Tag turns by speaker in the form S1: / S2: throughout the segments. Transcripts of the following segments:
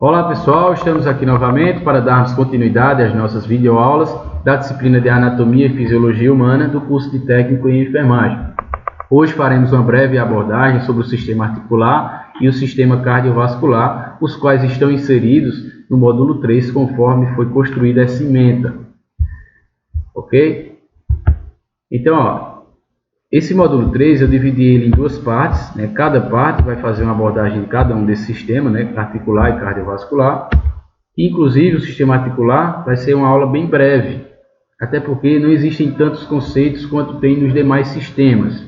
S1: Olá pessoal, estamos aqui novamente para darmos continuidade às nossas videoaulas da disciplina de Anatomia e Fisiologia Humana do curso de Técnico em Enfermagem. Hoje faremos uma breve abordagem sobre o sistema articular e o sistema cardiovascular, os quais estão inseridos no módulo 3 conforme foi construída essa ementa. Ok? Então, esse módulo 3 eu dividi ele em duas partes, né? Cada parte vai fazer uma abordagem de cada um desses sistemas, né? Articular e cardiovascular. Inclusive o sistema articular vai ser uma aula bem breve, até porque não existem tantos conceitos quanto tem nos demais sistemas.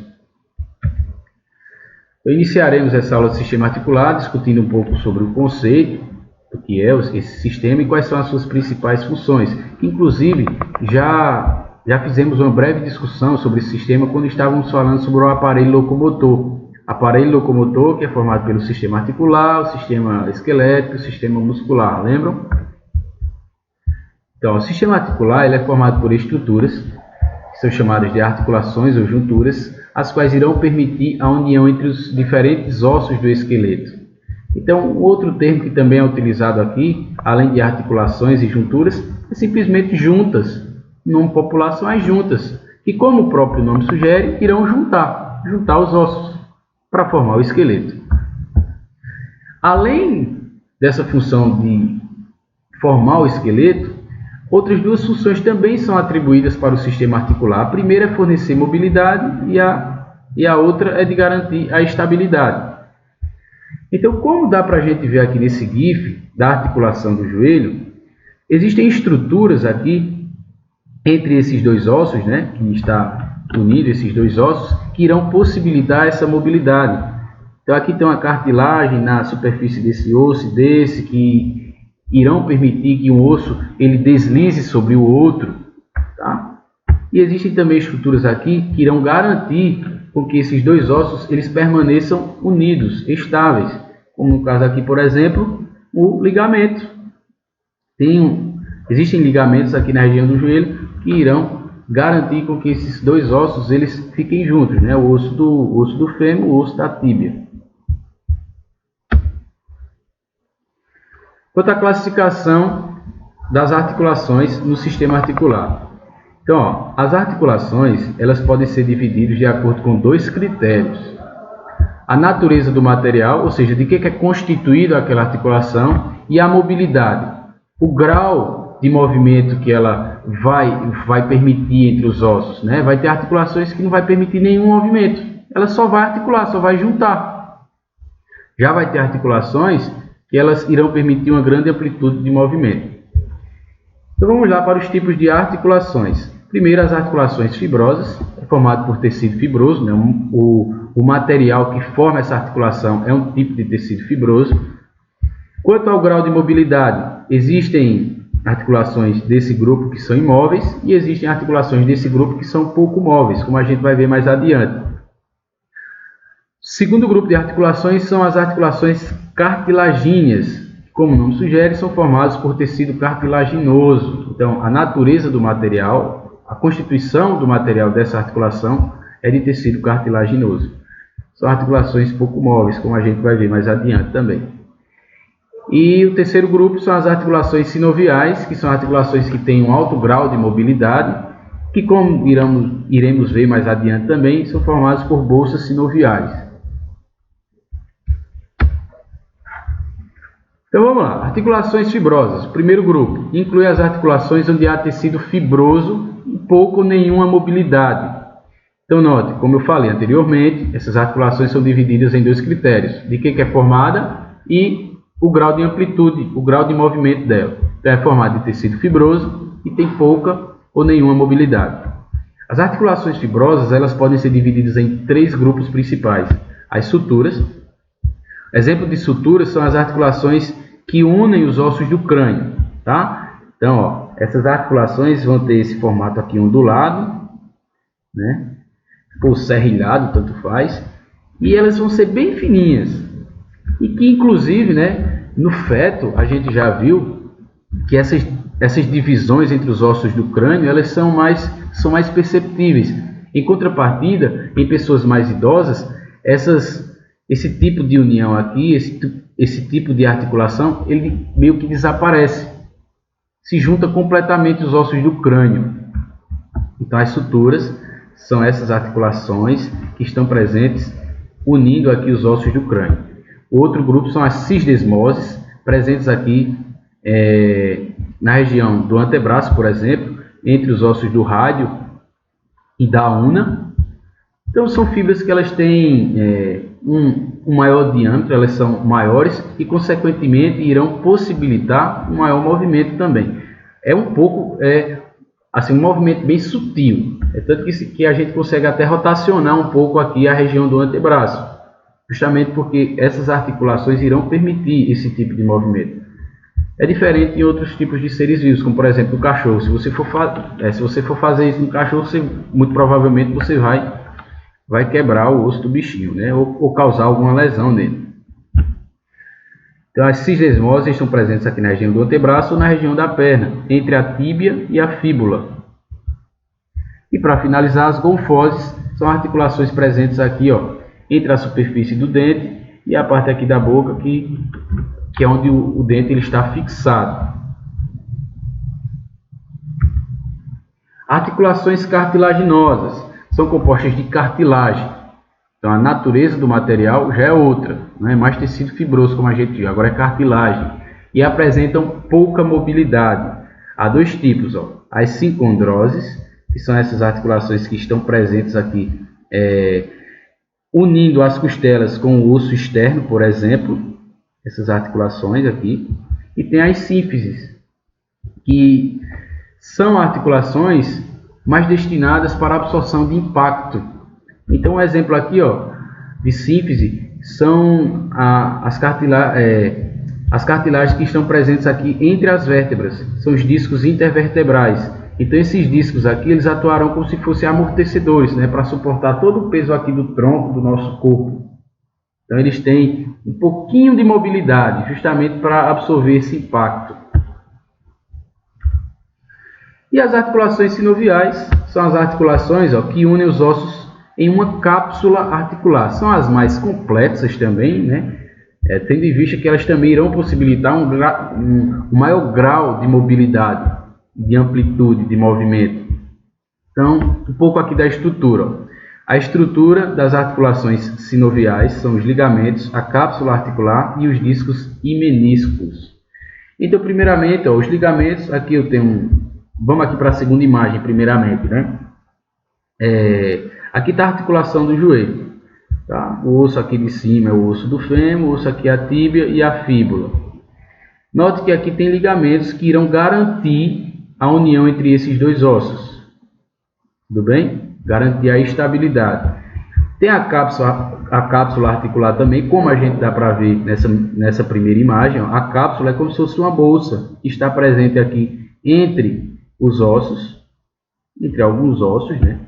S1: Então, iniciaremos essa aula do sistema articular discutindo um pouco sobre o conceito, o que é esse sistema e quais são as suas principais funções. Inclusive, já fizemos uma breve discussão sobre esse sistema quando estávamos falando sobre o aparelho locomotor. Aparelho locomotor que é formado pelo sistema articular, o sistema esquelético e o sistema muscular, lembram? Então, o sistema articular ele é formado por estruturas, que são chamadas de articulações ou junturas, as quais irão permitir a união entre os diferentes ossos do esqueleto. Então, outro termo que também é utilizado aqui, além de articulações e junturas, é simplesmente juntas. O nome popular são as juntas, que, como o próprio nome sugere, irão juntar os ossos para formar o esqueleto. Além dessa função de formar o esqueleto, outras duas funções também são atribuídas para o sistema articular. A primeira é fornecer mobilidade e a outra é de garantir a estabilidade. Então, como dá para a gente ver aqui nesse GIF da articulação do joelho, existem estruturas aqui entre esses dois ossos, né, que está unido esses dois ossos, que irão possibilitar essa mobilidade. Então aqui tem uma cartilagem na superfície desse osso e desse, que irão permitir que um osso ele deslize sobre o outro. Tá? E existem também estruturas aqui que irão garantir com que esses dois ossos eles permaneçam unidos, estáveis. Como no caso aqui, por exemplo, o ligamento. Existem ligamentos aqui na região do joelho que irão garantir com que esses dois ossos eles fiquem juntos, né? O osso do fêmur, o osso da tíbia. Quanto à classificação das articulações no sistema articular. Então, as articulações elas podem ser divididas de acordo com dois critérios. A natureza do material, ou seja, de que é constituída aquela articulação, e a mobilidade, o grau de movimento que ela vai permitir entre os ossos, né? Vai ter articulações que não vai permitir nenhum movimento, ela só vai articular, só vai juntar. Já vai ter articulações que elas irão permitir uma grande amplitude de movimento. Então vamos lá para os tipos de articulações. Primeiro, as articulações fibrosas, é formado por tecido fibroso, né? O material que forma essa articulação é um tipo de tecido fibroso. Quanto ao grau de mobilidade, existem articulações desse grupo que são imóveis e existem articulações desse grupo que são pouco móveis, como a gente vai ver mais adiante. O segundo grupo de articulações são as articulações cartilagíneas, que, como o nome sugere, são formadas por tecido cartilaginoso. Então, a natureza do material, a constituição do material dessa articulação é de tecido cartilaginoso. São articulações pouco móveis, como a gente vai ver mais adiante também. E o terceiro grupo são as articulações sinoviais, que são articulações que têm um alto grau de mobilidade, que, como iremos ver mais adiante também, são formadas por bolsas sinoviais. Então vamos lá, articulações fibrosas. O primeiro grupo inclui as articulações onde há tecido fibroso e pouco ou nenhuma mobilidade. Então note, como eu falei anteriormente, essas articulações são divididas em dois critérios, de que é formada e o grau de amplitude, o grau de movimento dela. Então, é formado de tecido fibroso e tem pouca ou nenhuma mobilidade. As articulações fibrosas elas podem ser divididas em três grupos principais. As suturas. Exemplo de suturas são as articulações que unem os ossos do crânio. Tá? Então, essas articulações vão ter esse formato aqui ondulado, né? Ou serrilhado, tanto faz. E elas vão ser bem fininhas. E que, inclusive, né, no feto, a gente já viu que essas divisões entre os ossos do crânio elas são mais perceptíveis. Em contrapartida, em pessoas mais idosas, esse tipo de união aqui, esse tipo de articulação, ele meio que desaparece. Se junta completamente os ossos do crânio. Então, as suturas são essas articulações que estão presentes, unindo aqui os ossos do crânio. O outro grupo são as cisdesmoses, presentes aqui na região do antebraço, por exemplo, entre os ossos do rádio e da una. Então, são fibras que elas têm um maior diâmetro, elas são maiores e, consequentemente, irão possibilitar um maior movimento também. É um pouco, assim, um movimento bem sutil. É tanto que a gente consegue até rotacionar um pouco aqui a região do antebraço, justamente porque essas articulações irão permitir esse tipo de movimento. É diferente em outros tipos de seres vivos, como por exemplo o cachorro. Se você for fazer isso no cachorro, muito provavelmente você vai quebrar o osso do bichinho, né? Ou causar alguma lesão nele. Então, as cisdesmoses estão presentes aqui na região do antebraço ou na região da perna, entre a tíbia e a fíbula. E para finalizar, as golfoses são articulações presentes aqui, ó, entre a superfície do dente e a parte aqui da boca, que é onde o dente ele está fixado. Articulações cartilaginosas são compostas de cartilagem. Então, a natureza do material já é outra, não é mais tecido fibroso, como a gente viu, agora é cartilagem. E apresentam pouca mobilidade. Há dois tipos, ó, as sincondroses, que são essas articulações que estão presentes aqui, unindo as costelas com o osso externo, por exemplo, essas articulações aqui. E tem as sínfises, que são articulações mais destinadas para a absorção de impacto. Então, um exemplo aqui, ó, de sínfise são as cartilagens que estão presentes aqui entre as vértebras. São os discos intervertebrais. Então, esses discos aqui, eles atuarão como se fossem amortecedores, né, para suportar todo o peso aqui do tronco do nosso corpo. Então, eles têm um pouquinho de mobilidade, justamente para absorver esse impacto. E as articulações sinoviais são as articulações, ó, que unem os ossos em uma cápsula articular. São as mais complexas também, né? Tendo em vista que elas também irão possibilitar um maior grau de mobilidade, de amplitude de movimento. Então, um pouco aqui da estrutura. Ó. A estrutura das articulações sinoviais são os ligamentos, a cápsula articular e os discos e meniscos. Então, primeiramente, ó, os ligamentos, aqui eu tenho vamos aqui para a segunda imagem, primeiramente, né? Aqui está a articulação do joelho. Tá? O osso aqui de cima é o osso do fêmur, o osso aqui é a tíbia e a fíbula. Note que aqui tem ligamentos que irão garantir a união entre esses dois ossos. Tudo bem? Garantir a estabilidade. Tem a cápsula articular também, como a gente dá para ver nessa primeira imagem. Ó, a cápsula é como se fosse uma bolsa que está presente aqui entre os ossos, entre alguns ossos, né?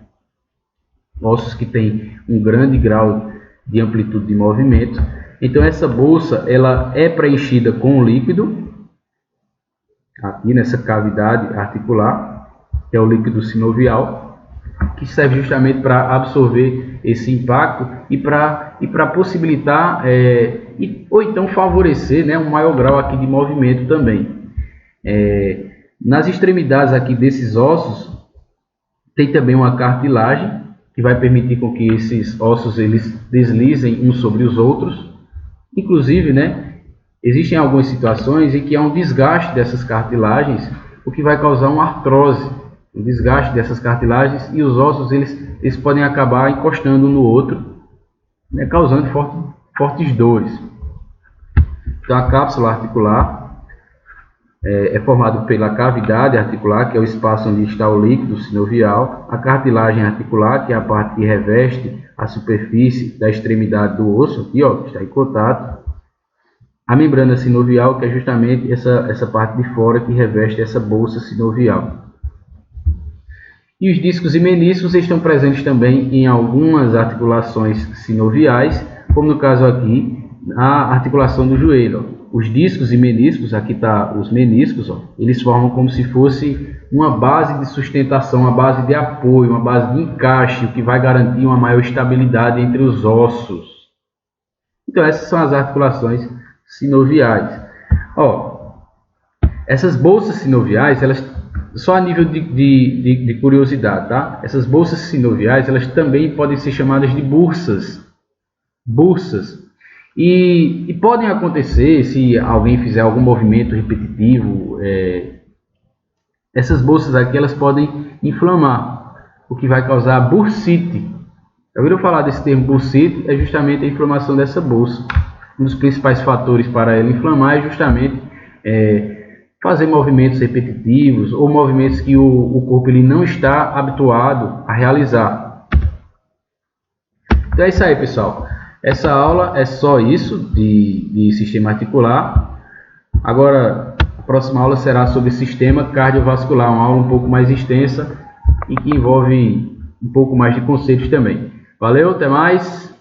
S1: Ossos que têm um grande grau de amplitude de movimento. Então, essa bolsa ela é preenchida com líquido, aqui nessa cavidade articular, que é o líquido sinovial, que serve justamente para absorver esse impacto e para possibilitar ou então favorecer, né, um maior grau aqui de movimento também. Nas extremidades aqui desses ossos tem também uma cartilagem que vai permitir com que esses ossos eles deslizem uns sobre os outros. Inclusive, né, existem algumas situações em que há um desgaste dessas cartilagens, o que vai causar uma artrose, um desgaste dessas cartilagens, e os ossos eles podem acabar encostando um no outro, né, causando fortes dores. Então, a cápsula articular é formado pela cavidade articular, que é o espaço onde está o líquido sinovial, a cartilagem articular, que é a parte que reveste a superfície da extremidade do osso, aqui, ó, que está em contato, a membrana sinovial, que é justamente essa parte de fora que reveste essa bolsa sinovial. E os discos e meniscos estão presentes também em algumas articulações sinoviais, como no caso aqui, a articulação do joelho. Ó. Os discos e meniscos, aqui está os meniscos, ó, eles formam como se fosse uma base de sustentação, uma base de apoio, uma base de encaixe, o que vai garantir uma maior estabilidade entre os ossos. Então, essas são as articulações sinoviais. Ó, essas bolsas sinoviais, elas, só a nível de curiosidade, tá? Essas bolsas sinoviais, elas também podem ser chamadas de bursas. Bursas. E podem acontecer, se alguém fizer algum movimento repetitivo, essas bolsas aqui, elas podem inflamar, o que vai causar bursite. Já ouviram falar desse termo bursite? É justamente a inflamação dessa bolsa. Um dos principais fatores para ela inflamar é justamente fazer movimentos repetitivos ou movimentos que o corpo ele não está habituado a realizar. Então é isso aí, pessoal. Essa aula é só isso de sistema articular. Agora, a próxima aula será sobre sistema cardiovascular, uma aula um pouco mais extensa e que envolve um pouco mais de conceitos também. Valeu, até mais!